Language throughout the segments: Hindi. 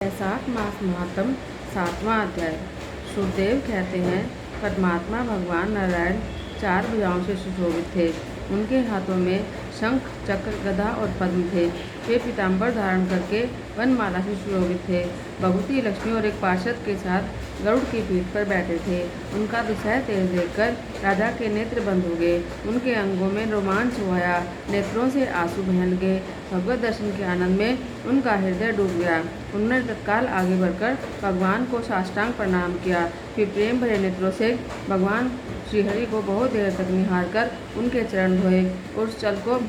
वैशाख मास महात्म 7वां अध्याय। सुखदेव कहते हैं, परमात्मा भगवान नारायण 4 भुजाओं से सुशोभित थे। उनके हाथों में शंख, चक्र, गदा और पद्म थे। वे पीताम्बर धारण करके वनमाला से सुशोभित थे। भगवती लक्ष्मी और एक पार्षद के साथ गरुड़ की पीठ पर बैठे थे। उनका दुसह तेज देखकर राजा के नेत्र बंद हो गए। उनके अंगों में रोमांच हो आया, नेत्रों से आंसू बहने लगे। भगवत दर्शन के आनंद में उनका हृदय डूब गया। उन्होंने तत्काल आगे बढ़कर भगवान को साष्टांग प्रणाम किया। फिर प्रेम भरे नेत्रों से भगवान श्रीहरि को बहुत देर तक निहार कर उनके चरण धोए और उस जल को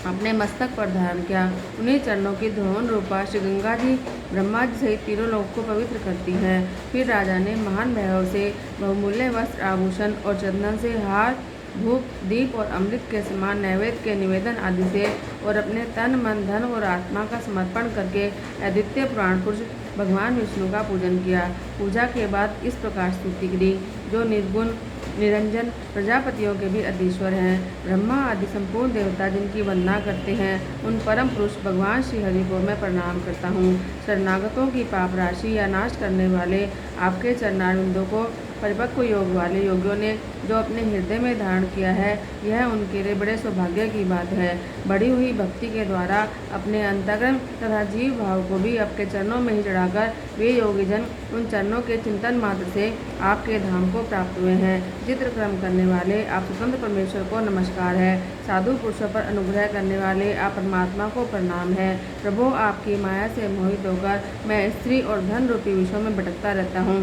अपने मस्तक पर धारण किया। उन्हीं चरणों की धोवन रूपा श्री गंगा जी ब्रह्मा जी सहित तीनों लोगों को पवित्र करती हैं। फिर राजा ने महान वैभव से बहुमूल्य वस्त्र, आभूषण और चंदन से हार, धूप, दीप और अमृत के समान नैवेद्य के निवेदन आदि से और अपने तन, मन, धन और आत्मा का समर्पण करके अद्वितीय पुराण पुरुष भगवान विष्णु का पूजन किया। पूजा के बाद इस प्रकार स्तुति करी, जो निर्गुण निरंजन प्रजापतियों के भी अधीश्वर हैं। ब्रह्मा आदि संपूर्ण देवता जिनकी वंदना करते हैं, उन परम पुरुष भगवान श्री हरि को मैं प्रणाम करता हूँ। शरणागतों की पाप राशि या नाश करने वाले आपके चरणारविंदों को परिपक्व योग वाले योगियों ने जो अपने हृदय में धारण किया है, यह उनके लिए बड़े सौभाग्य की बात है। बढ़ी हुई भक्ति के द्वारा अपने अंतःकरण तथा जीव भाव को भी आपके चरणों में ही चढ़ाकर वे योगीजन उन चरणों के चिंतन मात्र से आपके धाम को प्राप्त हुए हैं। चित्रक्रम करने वाले आप स्वतंत्र परमेश्वर को नमस्कार है। साधु पुरुषों पर अनुग्रह करने वाले आप परमात्मा को प्रणाम है। प्रभु, आपकी माया से मोहित होकर मैं स्त्री और धन रूपी विषयों में भटकता रहता हूँ।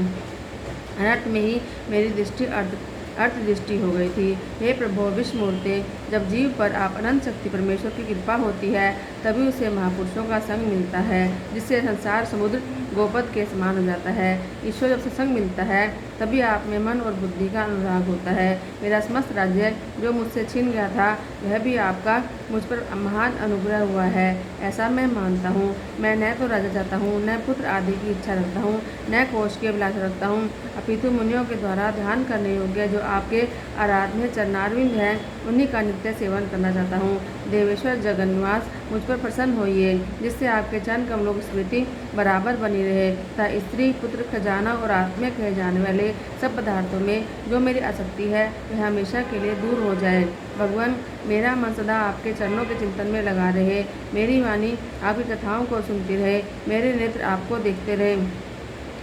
अनर्थ में ही मेरी दृष्टि अर्थ दृष्टि हो गई थी। हे प्रभु विष्णुमूर्ते, जब जीव पर आप अनंत शक्ति परमेश्वर की कृपा होती है, तभी उसे महापुरुषों का संग मिलता है, जिससे संसार समुद्र गोपद के समान हो जाता है। ईश्वर जब सत्संग मिलता है, तभी आप में मन और बुद्धि का अनुराग होता है। मेरा समस्त राज्य जो मुझसे छीन गया था, वह भी आपका मुझ पर महान अनुग्रह हुआ है, ऐसा मैं मानता हूँ। मैं न तो राजा चाहता हूँ, न पुत्र आदि की इच्छा रखता हूँ, न कोष की अभिलाषा रखता हूँ, अपितु मुनियों के द्वारा ध्यान करने योग्य जो आपके आराध्य चरणारविंद हैं, उन्हीं का नित्य सेवन करना चाहता हूँ। देवेश्वर जगन्निवास, मुझ पर प्रसन्न होइए, जिससे आपके चरण कमलों की स्मृति बराबर बनी रहे तथा स्त्री, पुत्र, खजाना और आत्मा कहे जाने वाले सब पदार्थों में जो मेरी आसक्ति है, वह हमेशा के लिए दूर हो जाए। भगवान, मेरा मन सदा आपके चरणों के चिंतन में लगा रहे, मेरी वाणी आपकी कथाओं को सुनती रहे, मेरे नेत्र आपको देखते रहे,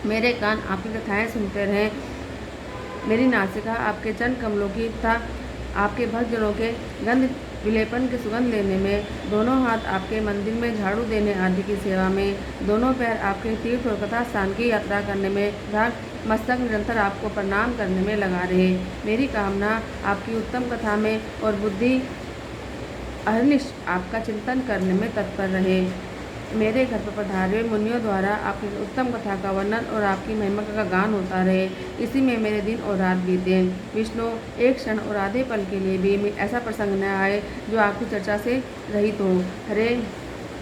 मेरे कान आपकी कथाएं सुनते रहें, मेरी नासिका आपके चरण कमलों की तथा आपके भक्तजनों के गंध विलेपन के सुगंध लेने में, दोनों हाथ आपके मंदिर में झाड़ू देने आदि की सेवा में, दोनों पैर आपके तीर्थ और कथा स्थान की यात्रा करने में तथा मस्तक निरंतर आपको प्रणाम करने में लगा रहे। मेरी कामना आपकी उत्तम कथा में और बुद्धि अहर्निश आपका चिंतन करने में तत्पर रहे। मेरे घर पर पधारे मुनियों द्वारा आपकी उत्तम कथा का वर्णन और आपकी महिमा का गान होता रहे, इसी में मेरे दिन और रात बीते। विष्णु, एक क्षण और आधे पल के लिए भी ऐसा प्रसंग न आए जो आपकी चर्चा से रहित हो। हरे,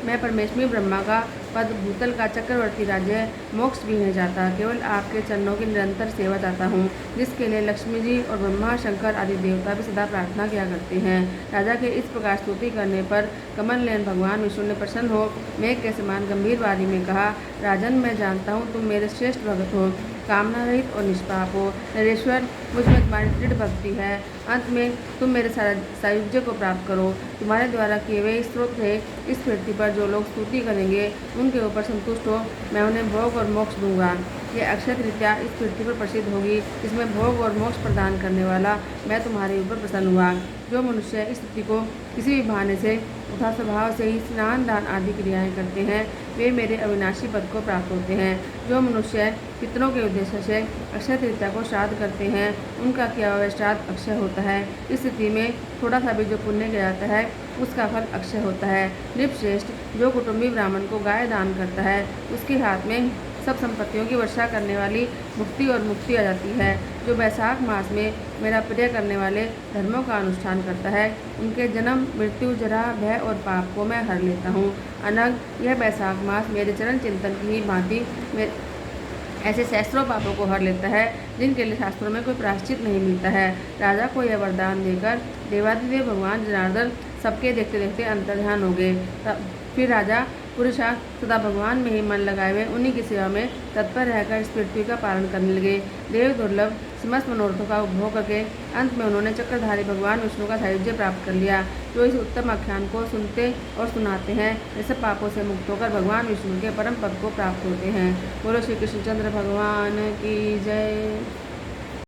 मैं परमेश्वरी ब्रह्मा का पद, भूतल का चक्रवर्ती राज्य, मोक्ष भी नहीं चाहता, केवल आपके चरणों की निरंतर सेवा चाहता हूँ, जिसके लिए लक्ष्मी जी और ब्रह्मा, शंकर आदि देवता भी सदा प्रार्थना किया करते हैं। राजा के इस प्रकार स्तुति करने पर कमल नयन भगवान विष्णु ने प्रसन्न हो मेघ के समान गंभीर वाणी में कहा, राजन, मैं जानता हूँ तुम मेरे श्रेष्ठ भगत हो, कामना रहित और निष्पाप हो। नरेश्वर, मुझ में तुम्हारी दृढ़ भक्ति है। अंत में तुम मेरे सायुज्य को प्राप्त करो। तुम्हारे द्वारा किए हुए स्त्रोत है, इस पृथ्वी पर जो लोग स्तुति करेंगे उनके ऊपर संतुष्ट हो मैं उन्हें भोग और मोक्ष दूंगा। यह अक्षय तृतीया इस पृथ्वी पर प्रसिद्ध होगी, इसमें भोग और मोक्ष प्रदान करने वाला मैं तुम्हारे ऊपर प्रसन्न हुआ। जो मनुष्य इस स्थिति को किसी भी बहाने से तथा स्वभाव से ही स्नान, दान आदि क्रियाएं करते हैं, वे मेरे अविनाशी पद को प्राप्त होते हैं। जो मनुष्य पितरों के उद्देश्य से अक्षय तृतीया को श्राद्ध करते हैं, उनका किया हुआ श्राद्ध अक्षय होता है। इस स्थिति में थोड़ा सा भी जो पुण्य किया जाता है, उसका फल अक्षय होता है। नृपश्रेष्ठ, जो कुटुंबी ब्राह्मण को गाय दान करता है, उसके हाथ में सब संपत्तियों की वर्षा करने वाली मुक्ति और मुक्ति आ जाती है। जो वैशाख मास में मेरा प्रिय करने वाले धर्मों का अनुष्ठान करता है, उनके जन्म, मृत्यु, जरा, भय और पाप को मैं हर लेता हूँ। अनग, यह वैशाख मास मेरे चरण चिंतन की ही भांति ऐसे सहस्त्रों पापों को हर लेता है, जिनके लिए शास्त्रों में कोई प्रायश्चित नहीं मिलता है। राजा को यह वरदान देकर देवादिदेव भगवान जनार्दन सबके देखते देखते अंतर्ध्यान हो गए। फिर राजा पुरुषार्थ सदा भगवान में ही मन लगाए हुए उन्हीं की सेवा में तत्पर रहकर इस पृथ्वी का पालन करने लगे। देव दुर्लभ समस्त मनोरथों का उपभोग करके अंत में उन्होंने चक्रधारी भगवान विष्णु का सायुज्य प्राप्त कर लिया। जो इस उत्तम आख्यान को सुनते और सुनाते हैं वे सब पापों से मुक्त होकर भगवान विष्णु के परम पद को प्राप्त होते हैं। बोलो श्री कृष्णचंद्र भगवान की जय।